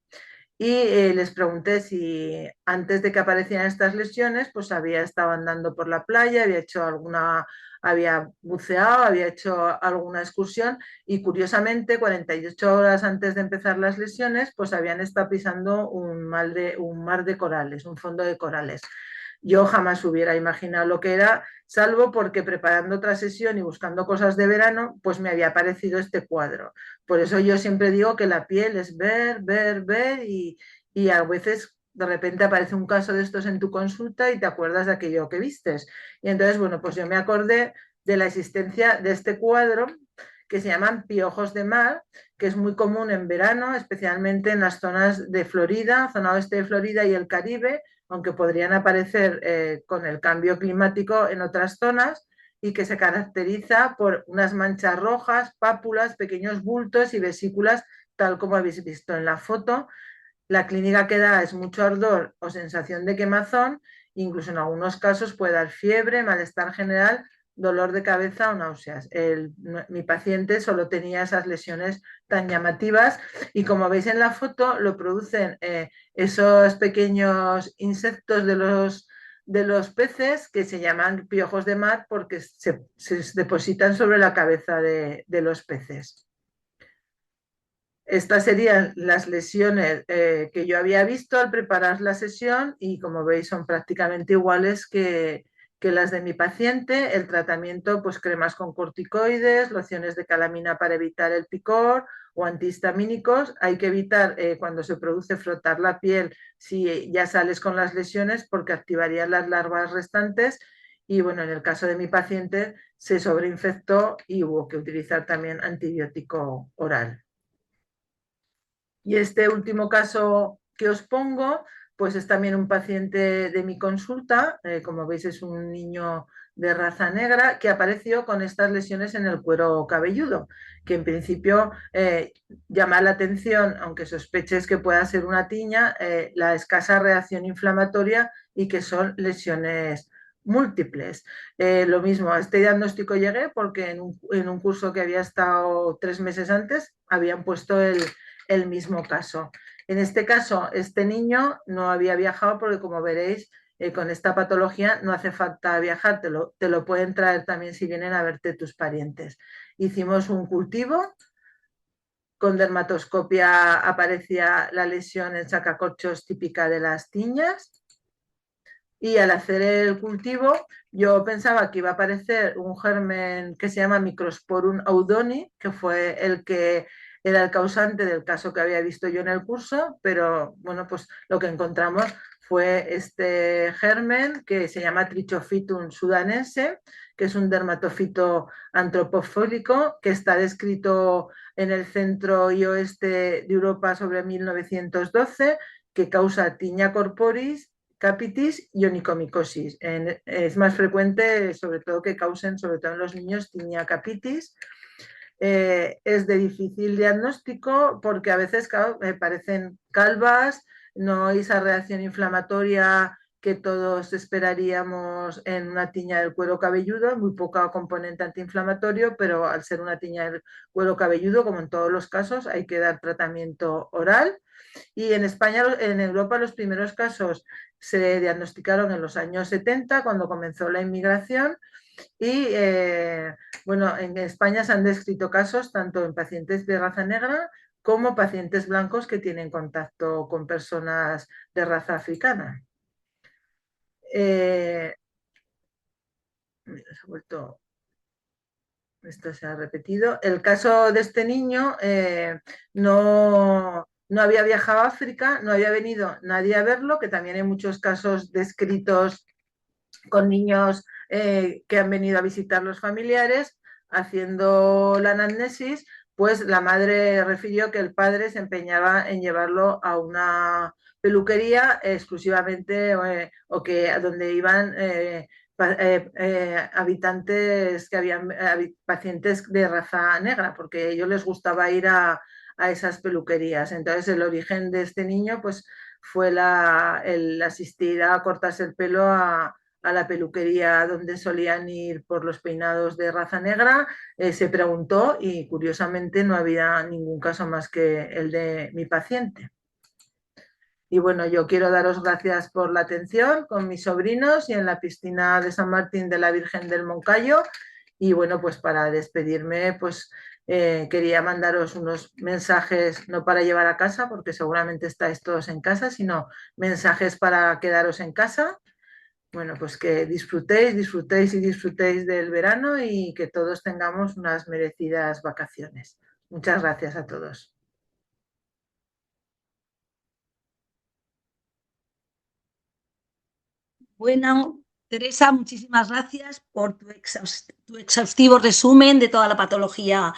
y les pregunté si antes de que aparecieran estas lesiones, pues había estado andando por la playa, había buceado, había hecho alguna excursión y curiosamente 48 horas antes de empezar las lesiones, pues habían estado pisando un mar de corales, un fondo de corales. Yo jamás hubiera imaginado lo que era, salvo porque preparando otra sesión y buscando cosas de verano, pues me había aparecido este cuadro. Por eso yo siempre digo que la piel es ver, ver, ver y a veces de repente aparece un caso de estos en tu consulta y te acuerdas de aquello que vistes. Y entonces, bueno, pues yo me acordé de la existencia de este cuadro que se llaman piojos de mar, que es muy común en verano, especialmente en las zonas de Florida, zona oeste de Florida y el Caribe, aunque podrían aparecer con el cambio climático en otras zonas, y que se caracteriza por unas manchas rojas, pápulas, pequeños bultos y vesículas, tal como habéis visto en la foto. La clínica que da es mucho ardor o sensación de quemazón, incluso en algunos casos puede dar fiebre, malestar general, dolor de cabeza o náuseas. Mi paciente solo tenía esas lesiones tan llamativas y como veis en la foto lo producen esos pequeños insectos de los peces que se llaman piojos de mar porque se depositan sobre la cabeza de los peces. Estas serían las lesiones que yo había visto al preparar la sesión y como veis son prácticamente iguales que las de mi paciente. El tratamiento, pues cremas con corticoides, lociones de calamina para evitar el picor o antihistamínicos. Hay que evitar cuando se produce frotar la piel si ya sales con las lesiones porque activarían las larvas restantes. Y bueno, en el caso de mi paciente se sobreinfectó y hubo que utilizar también antibiótico oral. Y este último caso que os pongo, pues es también un paciente de mi consulta, como veis es un niño de raza negra que apareció con estas lesiones en el cuero cabelludo, que en principio llama la atención, aunque sospeches que pueda ser una tiña, la escasa reacción inflamatoria y que son lesiones múltiples. Lo mismo, a este diagnóstico llegué porque en un curso que había estado 3 meses antes habían puesto el mismo caso. En este caso, este niño no había viajado porque, como veréis, con esta patología no hace falta viajar, te lo pueden traer también si vienen a verte tus parientes. Hicimos un cultivo, con dermatoscopia aparecía la lesión en sacacorchos típica de las tiñas y al hacer el cultivo yo pensaba que iba a aparecer un germen que se llama Microsporum audoni, que fue el que era el causante del caso que había visto yo en el curso, pero bueno, pues lo que encontramos fue este germen que se llama Trichophytum sudanense, que es un dermatofito antropofólico que está descrito en el centro y oeste de Europa sobre 1912, que causa tiña corporis, capitis y onicomicosis. Es más frecuente, sobre todo, que causen, sobre todo en los niños, tiña capitis. Es de difícil diagnóstico porque a veces claro, parecen calvas, no hay esa reacción inflamatoria que todos esperaríamos en una tiña del cuero cabelludo, muy poca componente antiinflamatorio, pero al ser una tiña del cuero cabelludo, como en todos los casos, hay que dar tratamiento oral. Y en España, en Europa, los primeros casos se diagnosticaron en los años 70, cuando comenzó la inmigración, y bueno, en España se han descrito casos tanto en pacientes de raza negra como pacientes blancos que tienen contacto con personas de raza africana. Se ha vuelto, esto se ha repetido. El caso de este niño no había viajado a África, no había venido nadie a verlo, que también hay muchos casos descritos con niños que han venido a visitar los familiares, haciendo la anamnesis, pues la madre refirió que el padre se empeñaba en llevarlo a una peluquería exclusivamente o que a donde iban habitantes que habían pacientes de raza negra, porque a ellos les gustaba ir a esas peluquerías. Entonces el origen de este niño pues fue el asistir a cortarse el pelo a la peluquería donde solían ir por los peinados de raza negra, se preguntó y curiosamente no había ningún caso más que el de mi paciente. Y bueno, yo quiero daros gracias por la atención con mis sobrinos y en la piscina de San Martín de la Virgen del Moncayo. Y bueno, pues para despedirme, pues quería mandaros unos mensajes, no para llevar a casa, porque seguramente estáis todos en casa, sino mensajes para quedaros en casa. Bueno, pues que disfrutéis, disfrutéis y disfrutéis del verano y que todos tengamos unas merecidas vacaciones. Muchas gracias a todos. Bueno, Teresa, muchísimas gracias por tu exhaustivo resumen de toda la patología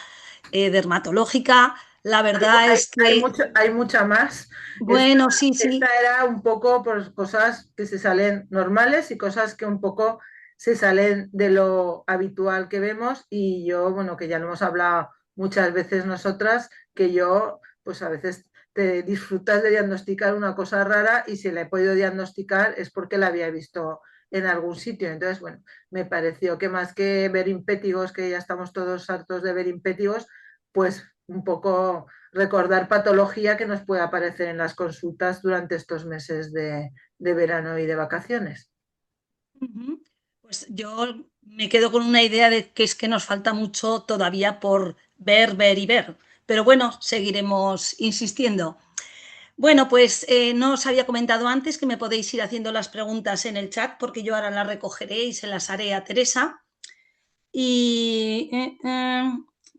dermatológica. La verdad es que, Hay mucha más. Esta, bueno, sí, esta sí. era un poco por cosas que se salen normales y cosas que un poco se salen de lo habitual que vemos y yo, bueno, que ya lo hemos hablado muchas veces nosotras, que yo pues a veces te disfrutas de diagnosticar una cosa rara y si la he podido diagnosticar es porque la había visto en algún sitio. Entonces, bueno, me pareció que más que ver impétigos, que ya estamos todos hartos de ver impétigos, pues un poco recordar patología que nos puede aparecer en las consultas durante estos meses de verano y de vacaciones. Ujú. Pues yo me quedo con una idea de que es que nos falta mucho todavía por ver, ver y ver. Pero bueno, seguiremos insistiendo. Bueno, pues no os había comentado antes que me podéis ir haciendo las preguntas en el chat porque yo ahora las recogeré y se las haré a Teresa. Y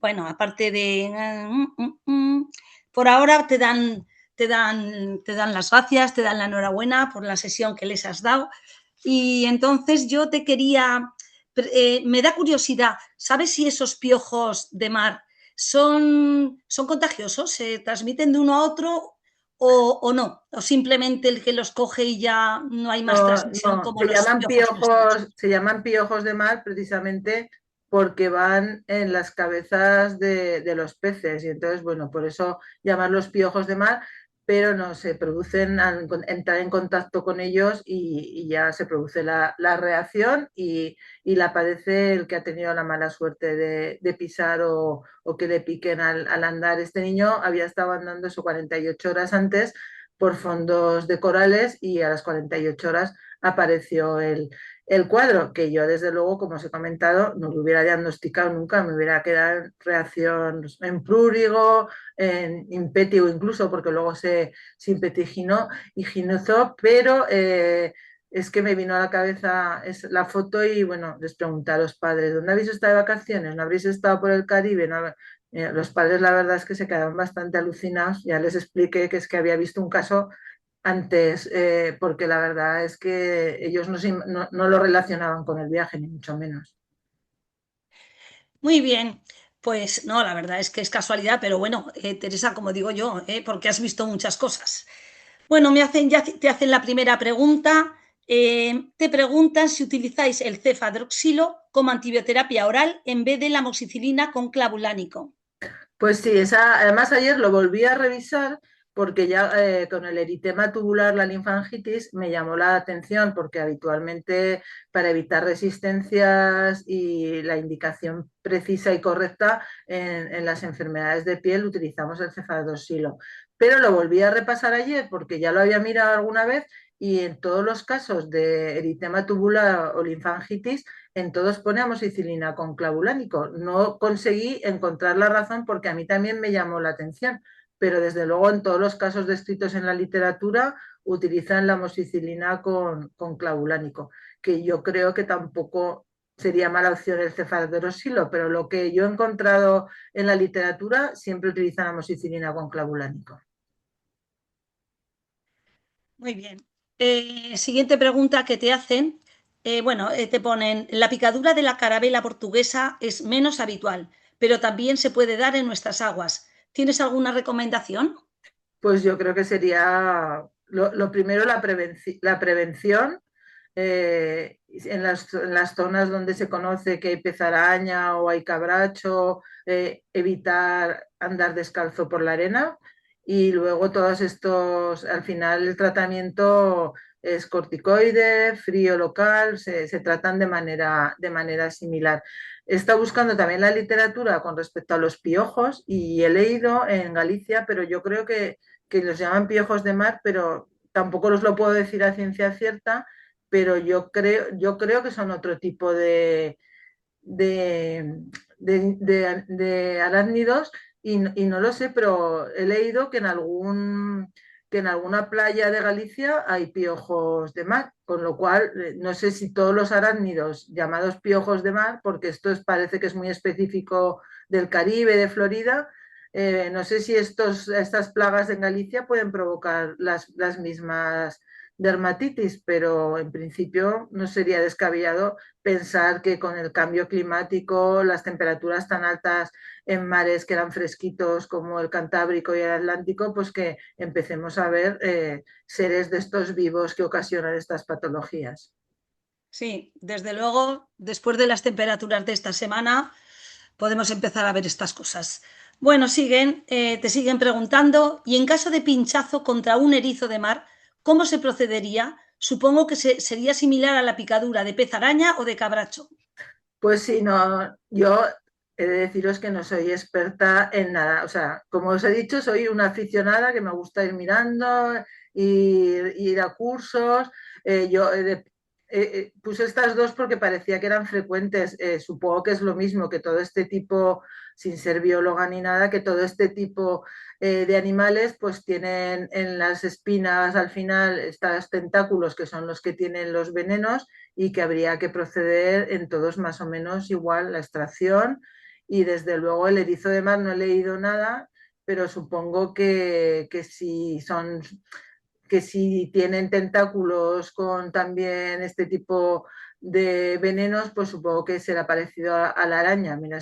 bueno, aparte de... por ahora te dan las gracias, te dan la enhorabuena por la sesión que les has dado. Y entonces yo te quería... me da curiosidad, ¿sabes si esos piojos de mar son contagiosos? ¿Se transmiten de uno a otro o no? ¿O simplemente el que los coge y ya no hay más No, transmisión no, como los piojos nuestros? se llaman piojos de mar precisamente porque van en las cabezas de los peces y entonces, bueno, por eso llamarlos piojos de mar, pero no, se producen al entrar en contacto con ellos y ya se produce la reacción y la padece el que ha tenido la mala suerte de pisar o que le piquen al andar. Este niño había estado andando eso 48 horas antes por fondos de corales y a las 48 horas apareció el cuadro, que yo desde luego, como os he comentado, no lo hubiera diagnosticado nunca, me hubiera quedado en reacción en prurigo, en impétigo incluso, porque luego se impetiginó y ginuzó, pero es que me vino a la cabeza la foto y bueno, les pregunté a los padres, ¿dónde habéis estado de vacaciones? ¿No habréis estado por el Caribe? ¿No? Los padres la verdad es que se quedaron bastante alucinados. Ya les expliqué que es que había visto un caso antes, porque la verdad es que ellos no lo relacionaban con el viaje, ni mucho menos. Muy bien, pues no, la verdad es que es casualidad, pero bueno, Teresa, como digo yo, porque has visto muchas cosas. Bueno, ya te hacen la primera pregunta. Te preguntan si utilizáis el cefadroxilo como antibioterapia oral en vez de la amoxicilina con clavulánico. Pues sí, además ayer lo volví a revisar porque ya con el eritema tubular, la linfangitis, me llamó la atención porque habitualmente para evitar resistencias y la indicación precisa y correcta en las enfermedades de piel utilizamos el cefadroxilo. Pero lo volví a repasar ayer porque ya lo había mirado alguna vez y en todos los casos de eritema tubular o linfangitis en todos pone amoxicilina con clavulánico. No conseguí encontrar la razón porque a mí también me llamó la atención, pero desde luego en todos los casos descritos en la literatura utilizan la amoxicilina con clavulánico, que yo creo que tampoco sería mala opción el cefadroxilo, pero lo que yo he encontrado en la literatura siempre utilizan amoxicilina con clavulánico. Muy bien. Siguiente pregunta que te hacen. Bueno, te ponen, la picadura de la carabela portuguesa es menos habitual, pero también se puede dar en nuestras aguas. ¿Tienes alguna recomendación? Pues yo creo que sería lo primero la prevención en las zonas donde se conoce que hay pez araña o hay cabracho, evitar andar descalzo por la arena y luego todos estos, al final el tratamiento es corticoide, frío local, se tratan de manera similar. He estado buscando también la literatura con respecto a los piojos y he leído en Galicia, pero yo creo que los llaman piojos de mar, pero tampoco los lo puedo decir a ciencia cierta, pero yo creo que son otro tipo de, de arácnidos y no lo sé, pero he leído que en alguna playa de Galicia hay piojos de mar, con lo cual no sé si todos los arácnidos llamados piojos de mar, porque parece que es muy específico del Caribe, de Florida, no sé si estas plagas en Galicia pueden provocar las mismas dermatitis, pero en principio no sería descabellado pensar que con el cambio climático, las temperaturas tan altas en mares que eran fresquitos como el Cantábrico y el Atlántico, pues que empecemos a ver seres de estos vivos que ocasionan estas patologías. Sí, desde luego, después de las temperaturas de esta semana, podemos empezar a ver estas cosas. Bueno, te siguen preguntando, y en caso de pinchazo contra un erizo de mar, ¿cómo se procedería? Supongo que sería similar a la picadura de pez araña o de cabracho. Pues sí, no, yo he de deciros que no soy experta en nada. O sea, como os he dicho, soy una aficionada que me gusta ir mirando, ir a cursos. Yo puse estas dos porque parecía que eran frecuentes. Supongo que es lo mismo que todo este tipo, sin ser bióloga ni nada, que todo este tipo de animales pues tienen en las espinas al final estos tentáculos que son los que tienen los venenos y que habría que proceder en todos más o menos igual la extracción y desde luego el erizo de mar no he leído nada, pero supongo que si tienen tentáculos con también este tipo de venenos, pues supongo que será parecido a la araña. Mira,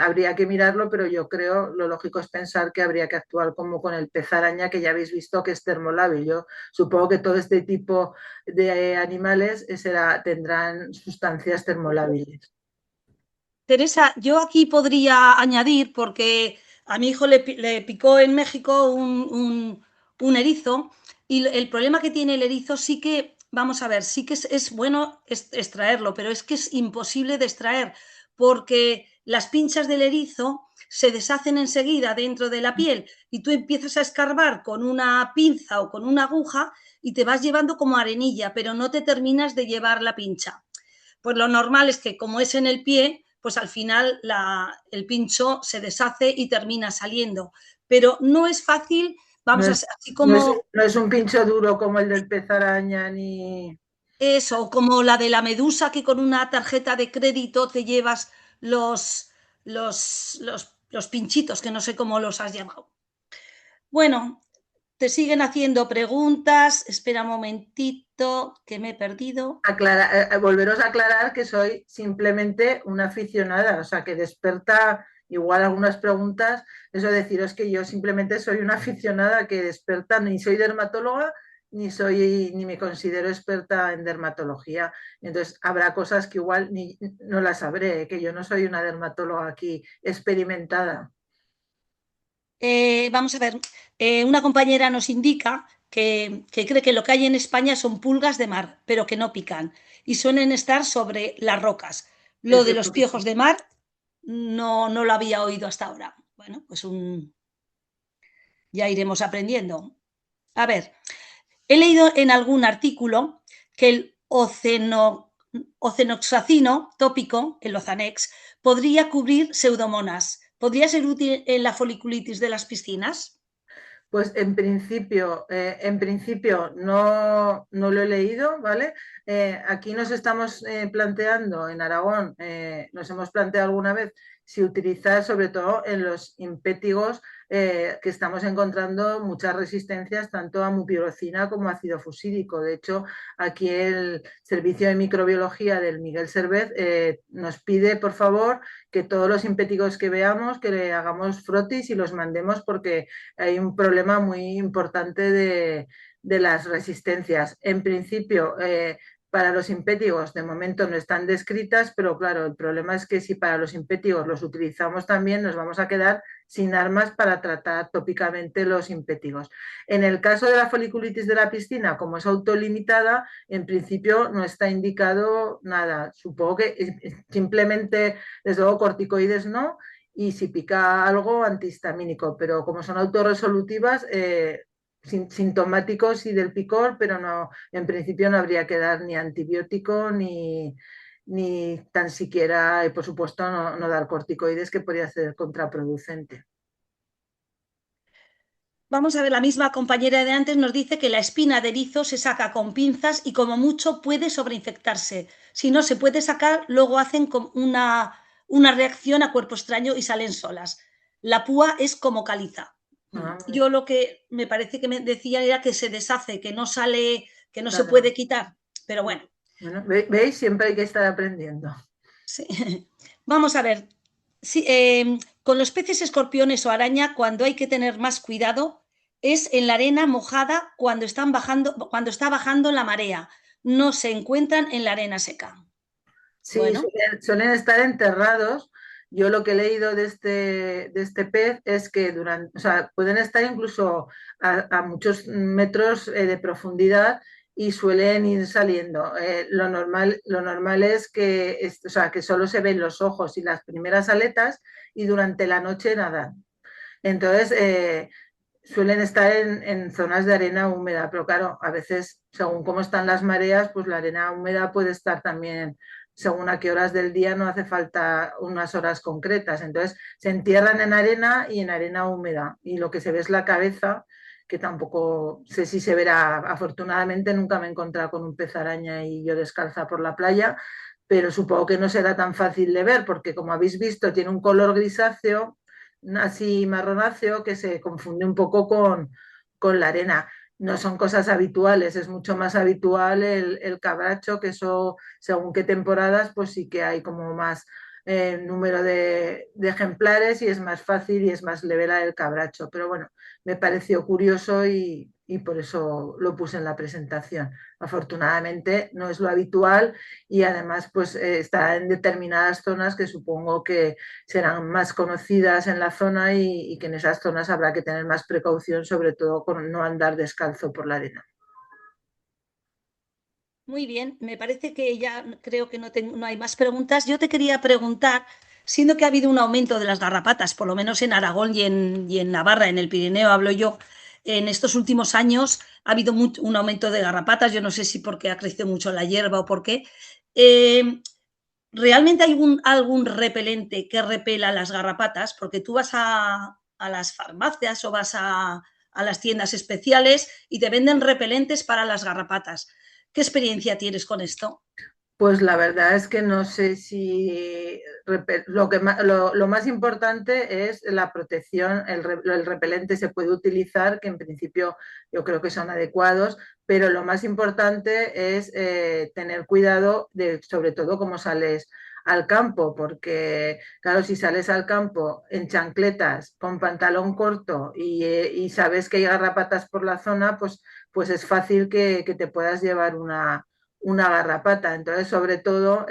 habría que mirarlo, pero yo creo, lo lógico es pensar que habría que actuar como con el pez araña, que ya habéis visto que es termolábil. Yo supongo que todo este tipo de animales tendrán sustancias termolábiles. Teresa, yo aquí podría añadir, porque a mi hijo le picó en México un erizo, y el problema que tiene el erizo sí que, vamos a ver, sí que es bueno extraerlo, pero es que es imposible de extraer, porque las pinchas del erizo se deshacen enseguida dentro de la piel y tú empiezas a escarbar con una pinza o con una aguja y te vas llevando como arenilla, pero no te terminas de llevar la pincha. Pues lo normal es que como es en el pie, pues al final el pincho se deshace y termina saliendo. Pero no es fácil, No vamos a es, ser así como no es un pincho duro como el del pez araña ni... eso, como la de la medusa que con una tarjeta de crédito te llevas los, los los pinchitos, que no sé cómo los has llamado. Bueno, te siguen haciendo preguntas. Espera un momentito, que me he perdido. Volveros a aclarar que soy simplemente una aficionada, o sea, que desperta igual algunas preguntas. Eso de deciros que yo simplemente soy una aficionada que desperta, ni soy dermatóloga, ni me considero experta en dermatología. Entonces, habrá cosas que igual no las sabré, que yo no soy una dermatóloga aquí experimentada. Vamos a ver, una compañera nos indica que cree que lo que hay en España son pulgas de mar, pero que no pican y suelen estar sobre las rocas. Lo Eso de es los lo que piojos de mar no lo había oído hasta ahora. Bueno, pues ya iremos aprendiendo. A ver, he leído en algún artículo que el ocenoxacino tópico, el Ozanex, podría cubrir pseudomonas. ¿Podría ser útil en la foliculitis de las piscinas? Pues en principio no lo he leído, ¿vale? Aquí nos estamos planteando, en Aragón, nos hemos planteado alguna vez si utilizar, sobre todo en los impétigos, que estamos encontrando muchas resistencias tanto a mupirocina como a ácido fusídico. De hecho, aquí el Servicio de Microbiología del Miguel Servet nos pide, por favor, que todos los impétigos que veamos, que le hagamos frotis y los mandemos porque hay un problema muy importante de las resistencias. En principio, para los impétigos de momento no están descritas, pero claro, el problema es que si para los impétigos los utilizamos también, nos vamos a quedar sin armas para tratar tópicamente los impétigos. En el caso de la foliculitis de la piscina, como es autolimitada, en principio no está indicado nada. Supongo que simplemente, desde luego, corticoides no, y si pica algo, antihistamínico, pero como son autorresolutivas, sintomáticos y del picor, pero no, en principio no habría que dar ni antibiótico ni tan siquiera, y por supuesto no dar corticoides, que podría ser contraproducente. Vamos a ver, la misma compañera de antes nos dice que la espina de erizo se saca con pinzas y como mucho puede sobreinfectarse. Si no se puede sacar, luego hacen una reacción a cuerpo extraño y salen solas. La púa es como caliza. Ah, Yo lo que me parece que me decía era que se deshace, que no sale, que no se claro. puede quitar. Pero bueno, Bueno, ¿veis? Siempre hay que estar aprendiendo. sí. Vamos a ver. Sí, con los peces escorpiones o araña, cuando hay que tener más cuidado, es en la arena mojada cuando está bajando la marea. No se encuentran en la arena seca. Sí, Bueno, suelen estar enterrados. Yo lo que he leído de este pez es que o sea, pueden estar incluso a muchos metros de profundidad y suelen ir saliendo. Lo normal es o sea, que solo se ven los ojos y las primeras aletas y durante la noche nadan. Entonces, suelen estar en zonas de arena húmeda, pero claro, a veces, según cómo están las mareas, pues la arena húmeda puede estar también, según a qué horas del día, no hace falta unas horas concretas. Entonces, se entierran en arena y en arena húmeda. Y lo que se ve es la cabeza, que tampoco sé si se verá. Afortunadamente, nunca me he encontrado con un pez araña y yo descalza por la playa, pero supongo que no será tan fácil de ver, porque como habéis visto, tiene un color grisáceo así marronáceo que se confunde un poco con la arena. No son cosas habituales, es mucho más habitual el cabracho, que eso, según qué temporadas, pues sí que hay como más número de ejemplares y es más fácil y es más leve la del cabracho. Pero bueno, me pareció curioso y por eso lo puse en la presentación. Afortunadamente no es lo habitual y además pues está en determinadas zonas que supongo que serán más conocidas en la zona y que en esas zonas habrá que tener más precaución, sobre todo con no andar descalzo por la arena. muy bien. Me parece que ya creo que no hay más preguntas. Yo te quería preguntar, siendo que ha habido un aumento de las garrapatas, por lo menos en Aragón y en Navarra, en el Pirineo hablo yo, en estos últimos años ha habido un aumento de garrapatas. Yo no sé si porque ha crecido mucho la hierba o por qué. Eh, ¿Realmente hay algún repelente que repela las garrapatas? Porque tú vas a las farmacias o vas a las tiendas especiales y te venden repelentes para las garrapatas. ¿Qué experiencia tienes con esto? Pues la verdad es que no sé si lo más importante es la protección, el repelente se puede utilizar, que en principio yo creo que son adecuados, pero lo más importante es tener cuidado de, sobre todo, cómo sales al campo, porque claro, si sales al campo en chancletas, con pantalón corto y sabes que hay garrapatas por la zona, pues es fácil que te puedas llevar una garrapata. Entonces, sobre todo,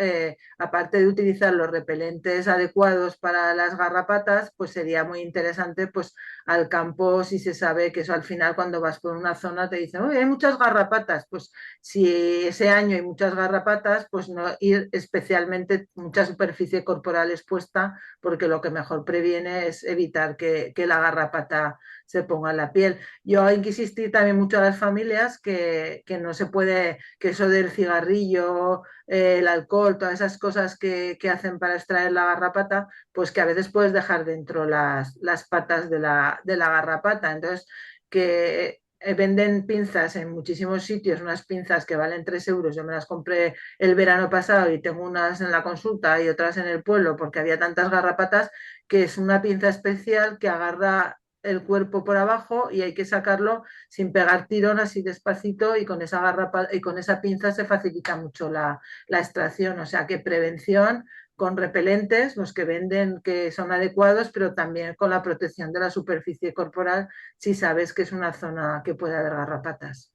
aparte de utilizar los repelentes adecuados para las garrapatas, pues sería muy interesante, pues al campo, si se sabe que eso al final cuando vas por una zona te dicen, uy, hay muchas garrapatas, pues si ese año hay muchas garrapatas, pues no ir especialmente mucha superficie corporal expuesta, porque lo que mejor previene es evitar que la garrapata se ponga en la piel. Yo hay que insistir también mucho a las familias que no se puede, que eso del cigarrillo, el alcohol, todas esas cosas que hacen para extraer la garrapata, pues que a veces puedes dejar dentro las patas de la garrapata. Entonces, que venden pinzas en muchísimos sitios, unas pinzas que valen 3 euros. Yo me las compré el verano pasado y tengo unas en la consulta y otras en el pueblo porque había tantas garrapatas que es una pinza especial que agarra el cuerpo por abajo y hay que sacarlo sin pegar tirón, así despacito, y con esa garrapa y con esa pinza se facilita mucho la extracción. O sea que prevención con repelentes, los que venden que son adecuados, pero también con la protección de la superficie corporal si sabes que es una zona que puede haber garrapatas.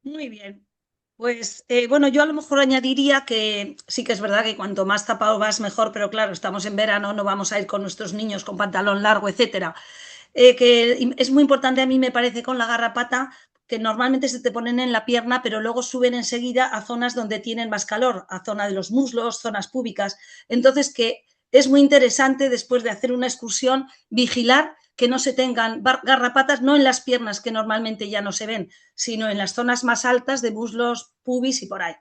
Muy bien. Pues bueno, yo a lo mejor añadiría que sí que es verdad que cuanto más tapado vas mejor, pero claro, estamos en verano, no vamos a ir con nuestros niños con pantalón largo, etcétera. Que es muy importante a mí me parece con la garrapata que normalmente se te ponen en la pierna, pero luego suben enseguida a zonas donde tienen más calor, a zona de los muslos, zonas púbicas. Entonces, que es muy interesante después de hacer una excursión vigilar que no se tengan garrapatas, no en las piernas que normalmente ya no se ven, sino en las zonas más altas de muslos, pubis y por ahí.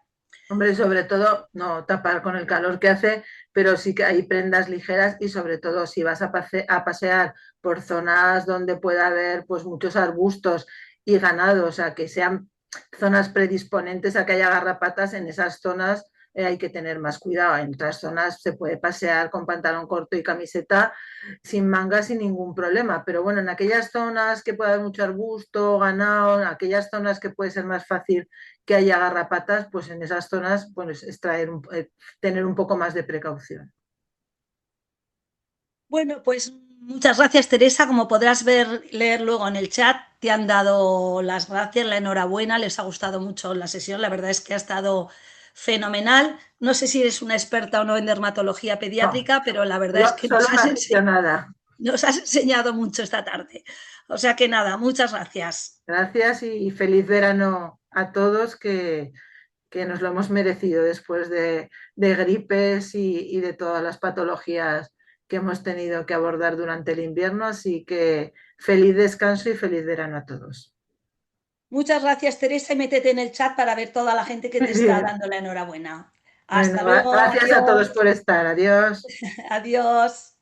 Hombre, sobre todo no tapar con el calor que hace, pero sí que hay prendas ligeras y sobre todo si vas a pasear por zonas donde pueda haber pues muchos arbustos y ganado, o sea, que sean zonas predisponentes a que haya garrapatas, en esas zonas hay que tener más cuidado. En otras zonas se puede pasear con pantalón corto y camiseta sin mangas sin ningún problema, pero bueno, en aquellas zonas que pueda haber mucho arbusto, ganado, en aquellas zonas que puede ser más fácil que haya garrapatas, pues en esas zonas pues tener un poco más de precaución. Bueno, pues muchas gracias, Teresa. Como podrás ver, leer luego en el chat, te han dado las gracias, la enhorabuena, les ha gustado mucho la sesión. La verdad es que ha estado fenomenal. No sé si eres una experta o no en dermatología No, pediátrica, pero la verdad es solo, que solo una aficionada. nos has enseñado mucho esta tarde. O sea que nada, muchas gracias. Gracias y feliz verano a todos que nos lo hemos merecido después de gripes y de todas las patologías que hemos tenido que abordar durante el invierno. Así que feliz descanso y feliz verano a todos. Muchas gracias, Teresa, y métete en el chat para ver toda la gente que Muy te está bien. dando la enhorabuena. Bueno, Hasta luego, gracias a todos adiós, por estar. Adiós. adiós.